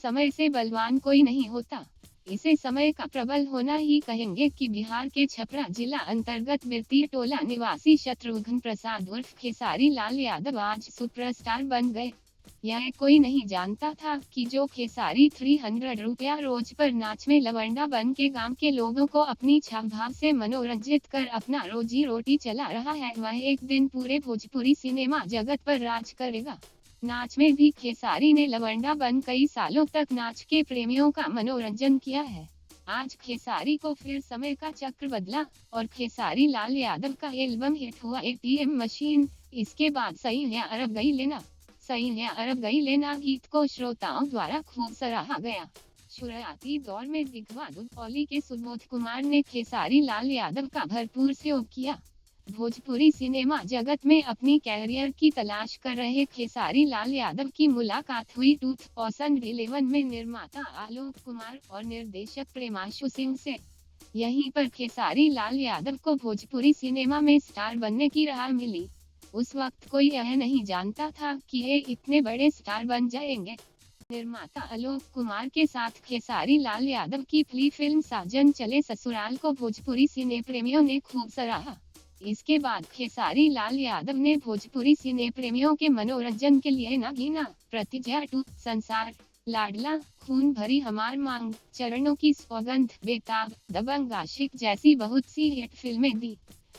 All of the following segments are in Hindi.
समय से बलवान कोई नहीं होता। इसे समय का प्रबल होना ही कहेंगे कि बिहार के छपरा जिला अंतर्गत बिरती टोला निवासी शत्रुघ्न प्रसाद उर्फ खेसारी लाल यादव आज सुपरस्टार बन गए। यह कोई नहीं जानता था कि जो खेसारी 300 रुपया रोज पर नाच में लवंडा बन के गांव के लोगों को अपनी छाप भाव से मनोरंजित कर अपना रोजी रोटी चला रहा है, वह एक दिन पूरे भोजपुरी सिनेमा जगत पर राज करेगा। नाच में भी खेसारी ने लवंडा बन कई सालों तक नाच के प्रेमियों का मनोरंजन किया है। आज खेसारी को फिर समय का चक्र बदला और खेसारी लाल यादव का एल्बम हिट हुआ एटीएम मशीन। इसके बाद सही है अरब गई लेना, सही है अरब गई लेना गीत को श्रोताओं द्वारा खूब सराहा गया। शुरुआती दौर में दिग्गज ओली के सुबोध कुमार ने खेसारी लाल यादव का भरपूर सहयोग किया। भोजपुरी सिनेमा जगत में अपनी कैरियर की तलाश कर रहे खेसारी लाल यादव की मुलाकात हुई 2011 में निर्माता आलोक कुमार और निर्देशक प्रेमाशु सिंह से। यहीं पर खेसारी लाल यादव को भोजपुरी सिनेमा में स्टार बनने की राह मिली। उस वक्त कोई यह नहीं जानता था कि ये इतने बड़े स्टार बन जाएंगे। निर्माता आलोक कुमार के साथ खेसारी लाल यादव की फिल्म साजन चले ससुराल को भोजपुरी सिने प्रेमियों ने खूब सराहा। इसके बाद खेसारी लाल यादव ने भोजपुरी सिने प्रेमियों के मनोरंजन के लिए नागीना, प्रतिज्ञा 2, संसार, लाडला, खून भरी हमार मांग, चरणों की सौगंध, बेताब, दबंग आशिक जैसी बहुत सी हिट फिल्में दी।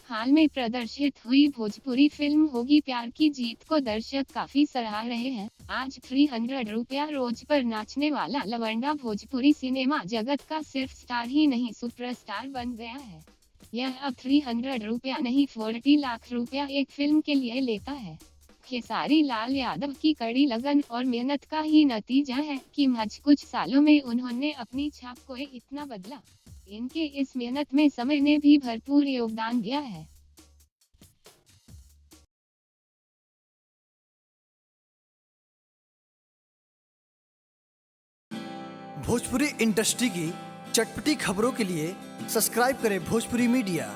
हाल में प्रदर्शित हुई भोजपुरी फिल्म होगी प्यार की जीत को दर्शक काफी सराह रहे हैं। आज 300 रुपया रोज पर नाचने वाला लवंडा भोजपुरी सिनेमा जगत का सिर्फ स्टार ही नहीं सुपरस्टार बन गया है। यह अब 300 रुपया नहीं 40 लाख रुपया एक फिल्म के लिए लेता है। खेसारी लाल यादव की कड़ी लगन और मेहनत का ही नतीजा है कि महज कुछ सालों में उन्होंने अपनी छाप को इतना बदला। इनके इस मेहनत में समय ने भी भरपूर योगदान दिया है। भोजपुरी इंडस्ट्री की चटपटी खबरों के लिए सब्सक्राइब करें भोजपुरी मीडिया।